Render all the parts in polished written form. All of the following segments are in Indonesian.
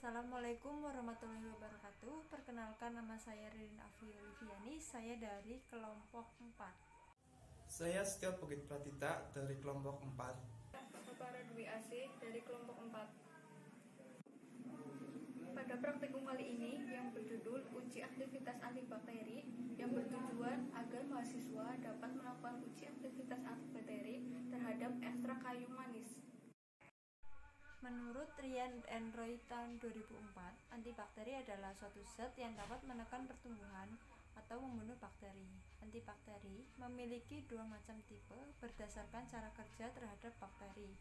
Assalamualaikum warahmatullahi wabarakatuh. Perkenalkan, nama saya Ririn Afi Oliviani. Saya dari kelompok 4. Saya Setia Pugit Pratita dari kelompok 4. Para Dwi Asih dari kelompok 4. Pada praktikum kali ini yang berjudul uji aktivitas antibakteri yang bertujuan agar mahasiswa dapat melakukan uji aktivitas antibakteri terhadap ekstrak kayu manis. Menurut Ryan and Roy tahun 2004, antibakteri adalah suatu zat yang dapat menekan pertumbuhan atau membunuh bakteri. Antibakteri memiliki dua macam tipe berdasarkan cara kerja terhadap bakteri,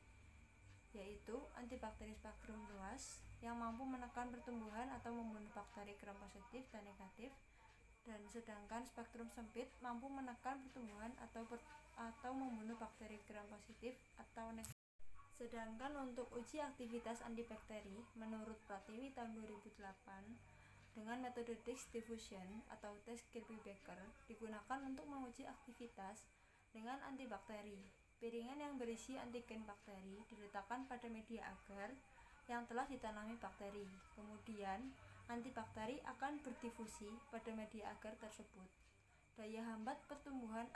yaitu antibakteri spektrum luas yang mampu menekan pertumbuhan atau membunuh bakteri gram positif dan negatif, dan sedangkan spektrum sempit mampu menekan pertumbuhan atau membunuh bakteri gram positif atau negatif. Sedangkan untuk uji aktivitas antibakteri, menurut Pratiwi tahun 2008, dengan metode Dix diffusion atau tes Kirby-Becker digunakan untuk menguji aktivitas dengan antibakteri. Piringan yang berisi antigen bakteri diletakkan pada media agar yang telah ditanami bakteri. Kemudian, antibakteri akan berdifusi pada media agar tersebut. Daya hambat pertumbuhan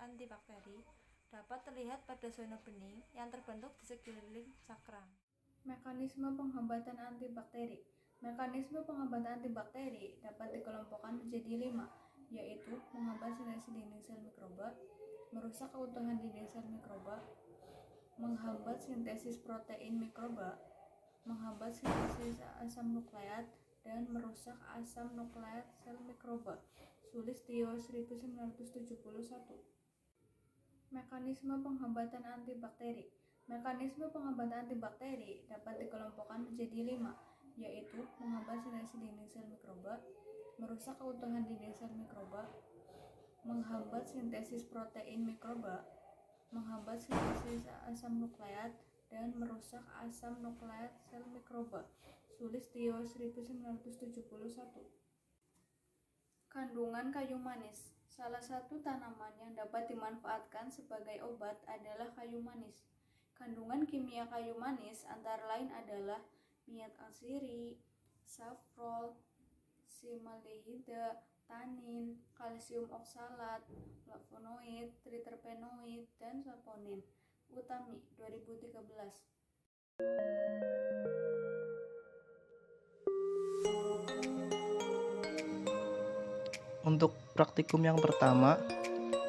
antibakteri dapat terlihat pada zona bening yang terbentuk di sekeliling cakram. Mekanisme penghambatan antibakteri. Mekanisme penghambatan antibakteri dapat dikelompokkan menjadi 5, yaitu menghambat sintesis dinding sel mikroba, merusak keutuhan dinding sel mikroba, menghambat sintesis protein mikroba, menghambat sintesis asam nukleat, dan merusak asam nukleat sel mikroba. Sulistyo 1971. Mekanisme penghambatan antibakteri. Mekanisme penghambatan antibakteri dapat dikelompokkan menjadi 5, yaitu menghambat sintesis dinding sel mikroba, merusak keutuhan dinding sel mikroba, menghambat sintesis protein mikroba, menghambat sintesis asam nukleat, dan merusak asam nukleat sel mikroba. Sulistyo 1971. Kandungan kayu manis. Salah satu tanaman yang dapat dimanfaatkan sebagai obat adalah kayu manis. Kandungan kimia kayu manis antara lain adalah minyak asiri, safrol, simaldehida, tanin, kalsium oksalat, flavonoid, triterpenoid, dan saponin. Utami 2013. Untuk praktikum yang pertama,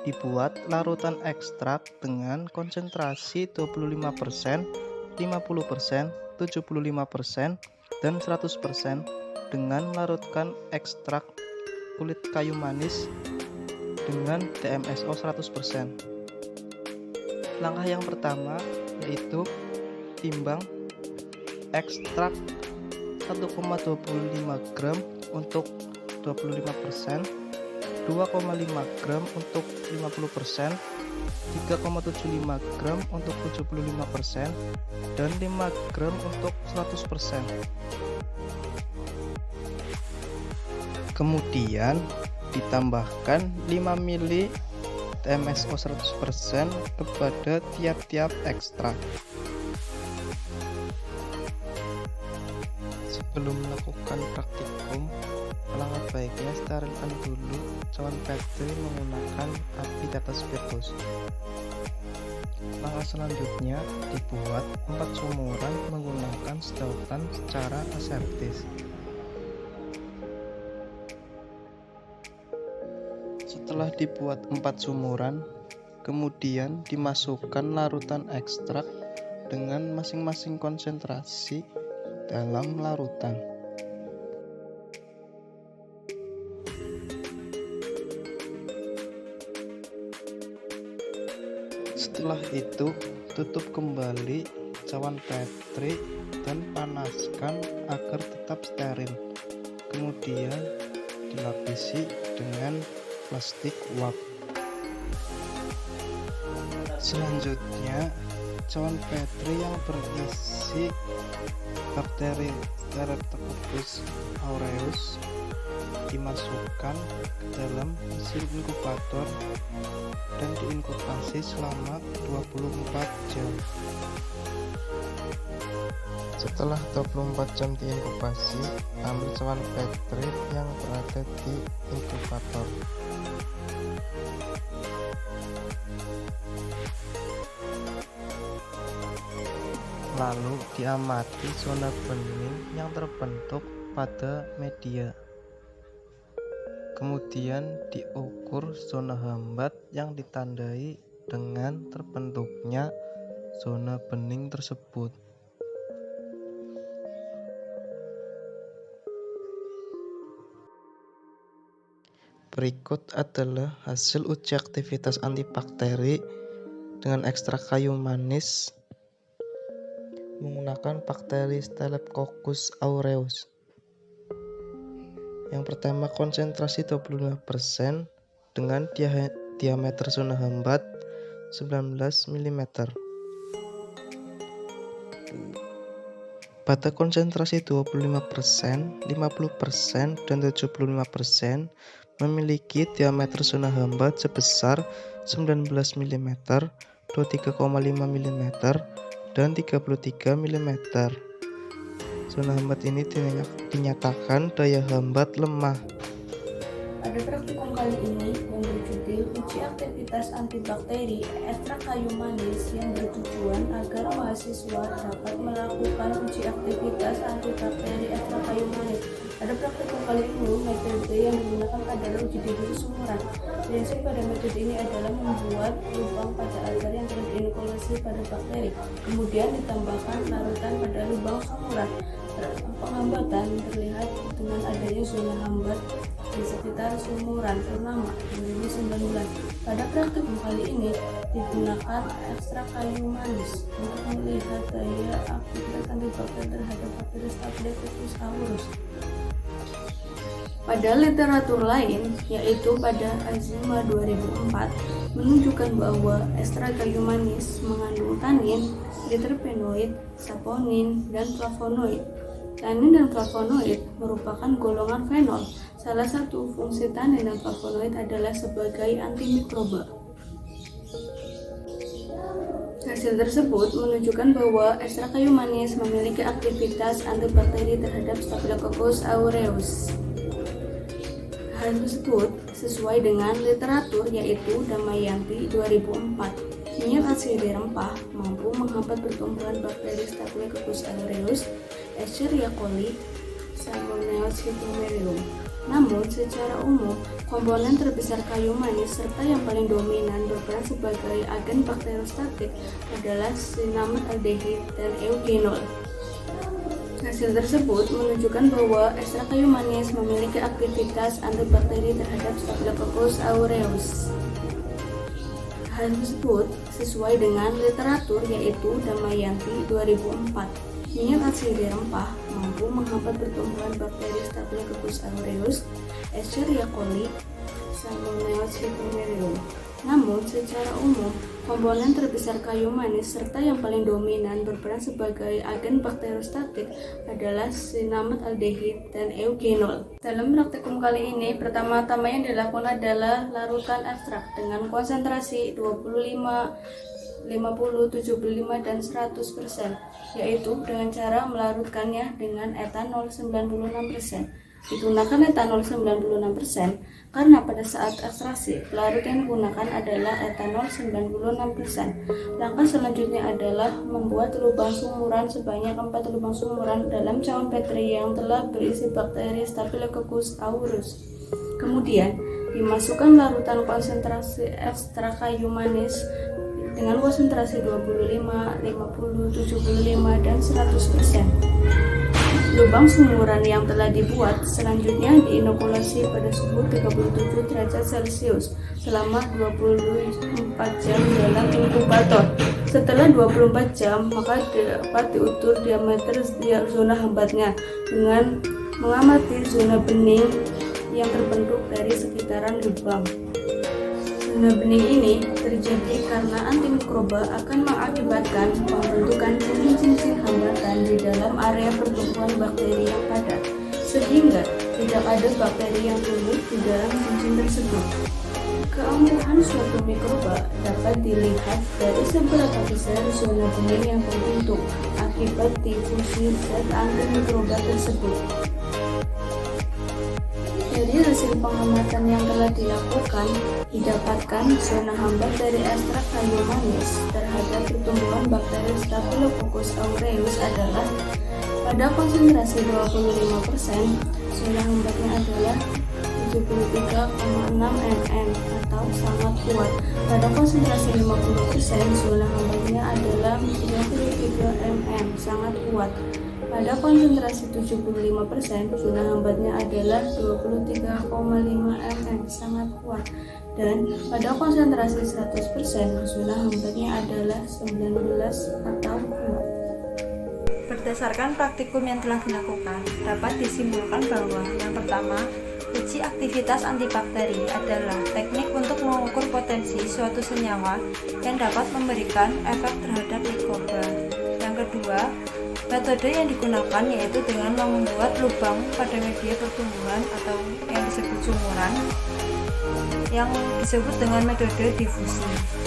dibuat larutan ekstrak dengan konsentrasi 25%, 50%, 75%, dan 100% dengan melarutkan ekstrak kulit kayu manis dengan DMSO 100%. Langkah yang pertama yaitu timbang ekstrak 1,25 gram untuk 25%, 2,5 gram untuk 50%, 3,75 gram untuk 75%, dan 5 gram untuk 100%. Kemudian ditambahkan 5 ml TMSO 100% kepada tiap-tiap ekstrak. Sebelum melakukan praktikum, alangkah baiknya sterilkan dulu cawan bakteri menggunakan api di atas spiritus. Langkah selanjutnya dibuat 4 sumuran menggunakan sedotan secara aseptis. Setelah dibuat 4 sumuran, kemudian dimasukkan larutan ekstrak dengan masing-masing konsentrasi dalam larutan. Setelah itu, tutup kembali cawan Petri dan panaskan agar tetap steril. Kemudian dilapisi dengan plastik uap. Selanjutnya, cawan Petri yang berisi bakteri Streptococcus aureus dimasukkan ke dalam mesin inkubator dan diinkubasi selama 24 jam. Setelah 24 jam diinkubasi, ambil cawan Petri yang berada di inkubator. Lalu diamati zona bening yang terbentuk pada media. Kemudian diukur zona hambat yang ditandai dengan terbentuknya zona bening tersebut. Berikut adalah hasil uji aktivitas antibakteri dengan ekstrak kayu manis menggunakan bakteri Staphylococcus aureus. Yang pertama, konsentrasi 25% dengan diameter zona hambat 19 mm. Pada konsentrasi 25%, 50%, dan 75% memiliki diameter zona hambat sebesar 19 mm, 23,5 mm, dan 33 mm. Zona hambat ini dinyatakan daya hambat lemah. Pada praktikum kali ini yang berjudul uji aktivitas antibakteri ekstrak kayu manis yang bertujuan agar mahasiswa dapat melakukan uji aktivitas antibakteri ekstrak kayu manis. Pada praktikum kali ini metode yang digunakan adalah uji diri sumuran. Prinsip pada metode ini adalah membuat lubang pada agar yang telah diinokulasi pada bakteri, kemudian ditambahkan larutan pada lubang sumuran. Penghambatan terlihat dengan adanya zona hambat di sekitar sumuran ternama 2019. Pada praktikum kali ini digunakan ekstrak kayu manis untuk melihat daya aktivitas antibakteri terhadap bakteri Staphylococcus aureus. Pada literatur lain, yaitu pada Azima 2004, menunjukkan bahwa ekstrak kayu manis mengandung tanin, diterpenoid, saponin, dan flavonoid. Tanin dan flavonoid merupakan golongan fenol. Salah satu fungsi tanin dan flavonoid adalah sebagai antimikroba. Hasil tersebut menunjukkan bahwa ekstrak kayu manis memiliki aktivitas antibakteri terhadap Staphylococcus aureus. Hal tersebut sesuai dengan literatur yaitu Damayanti 2004. Minyak atsiri rempah mampu menghambat pertumbuhan bakteri Staphylococcus aureus, Escherichia coli, Salmonella Typhimurium. Namun, secara umum, komponen terbesar kayu manis serta yang paling dominan berperan sebagai agen bakteriostatik adalah sinamidaldehid dan eugenol. Hasil tersebut menunjukkan bahwa ekstrak kayu manis memiliki aktivitas antibakteri terhadap Staphylococcus aureus. Hal tersebut sesuai dengan literatur yaitu Damayanti 2004. Minyak atsiri rempah mampu menghambat pertumbuhan bakteri Staphylococcus aureus, Escherichia coli, Salmonella Typhimurium. Namun, secara umum, komponen terbesar kayu manis serta yang paling dominan berperan sebagai agen bakteriostatik adalah sinamidaldehid dan eugenol. Dalam praktikum kali ini, pertama-tama yang dilakukan adalah larutan ekstrak dengan konsentrasi 25, 50, 75, dan 100%, yaitu dengan cara melarutkannya dengan etanol 96%. Digunakan etanol 96% karena pada saat ekstraksi, pelarut yang digunakan adalah etanol 96%. Langkah selanjutnya adalah membuat lubang sumuran sebanyak 4 lubang sumuran dalam cawan Petri yang telah berisi bakteri Staphylococcus aureus. Kemudian, dimasukkan larutan konsentrasi ekstrak kayu manis dengan konsentrasi 25, 50, 75, dan 100%. Lubang sumuran yang telah dibuat selanjutnya diinokulasi pada suhu 37 derajat Celcius selama 24 jam dalam inkubator. Setelah 24 jam, maka dapat diukur diameter zona hambatnya dengan mengamati zona bening yang terbentuk dari sekitaran lubang. Zona bening ini terjadi karena antimikroba akan mengakibatkan pembentukan cincin-cincin hambatan di dalam area pertumbuhan bakteri yang padat, sehingga tidak ada bakteri yang tumbuh di dalam cincin tersebut. Keangguhan suatu mikroba dapat dilihat dari seberapa besar zona bening yang terbentuk atau akibat difusi zat antimikroba tersebut. Dari hasil pengamatan yang telah dilakukan, didapatkan zona hambat dari ekstrak kayu manis terhadap pertumbuhan bakteri Staphylococcus aureus adalah pada konsentrasi 25%, zona hambatnya adalah 73,6 mm atau sangat kuat. Pada konsentrasi 50%, zona hambatnya adalah 33 mm, sangat kuat. Pada konsentrasi 75%, zona hambatnya adalah 23,5 mm, sangat kuat. Dan pada konsentrasi 100%, zona hambatnya adalah 19 atau kuat. Berdasarkan praktikum yang telah dilakukan, dapat disimpulkan bahwa yang pertama, uji aktivitas antibakteri adalah teknik untuk mengukur potensi suatu senyawa yang dapat memberikan efek terhadap mikroba. Yang kedua, metode yang digunakan yaitu dengan membuat lubang pada media pertumbuhan atau yang disebut sumuran, yang disebut dengan metode difusi.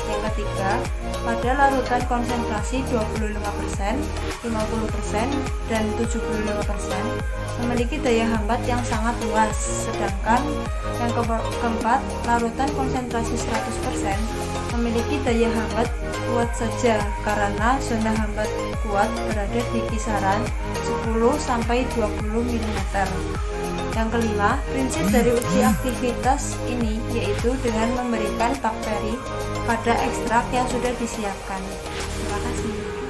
Yang ketiga, pada larutan konsentrasi 25%, 50%, dan 75% memiliki daya hambat yang sangat luas, sedangkan yang keempat, larutan konsentrasi 100% memiliki daya hambat kuat saja karena zona hambat kuat berada di kisaran 10-20 mm. Yang kelima, prinsip dari uji aktivitas ini yaitu dengan memberikan bakteri pada ekstrak yang sudah disiapkan. Terima kasih.